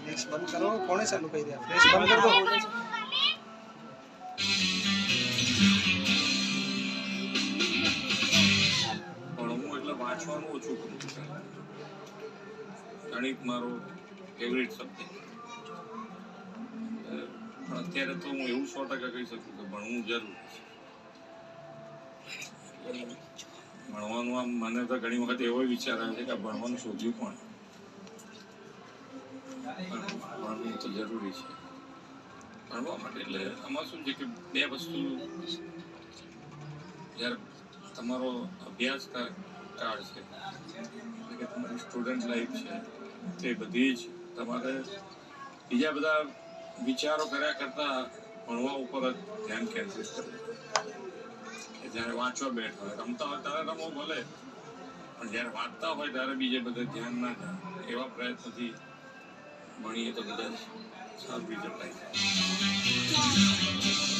flash बंद करो कोने चालू कर दिया फ्लैश बंद कर दो ભણવું એટલે વાંચવાનું ઓછું કરું ગણિત મારો ફેવરિટ સબ્જેક્ટ પણ અત્યારે તો હું એવું 100% કહી શકું કે ભણવું જરૂરી છે ભણવાનું આમ મને તો ઘણી વખત એવો વિચાર આવે છે કે ભણવાનું શોધ્યું કોણ ભણવું તો જરૂરી છે ભણવા માટે એટલે આમાં શું છે કે બે વસ્તુ જ્યારે તમારો અભ્યાસ કાળ છે એટલે કે તમારી સ્ટુડન્ટ લાઈફ છે તે બધી જ તમારે બીજા બધા વિચારો કર્યા કરતા ભણવા ઉપર જ ધ્યાન કેન્દ્રિત કરવું જ્યારે વાંચવા બેઠા હોય રમતા હોય ત્યારે રમો ભલે પણ જ્યારે વાંચતા હોય ત્યારે બીજે બધે ધ્યાન ના જાય એવા પ્રયત્નથી ભણીએ તો બધા સારું રિઝલ્ટ આવી જાય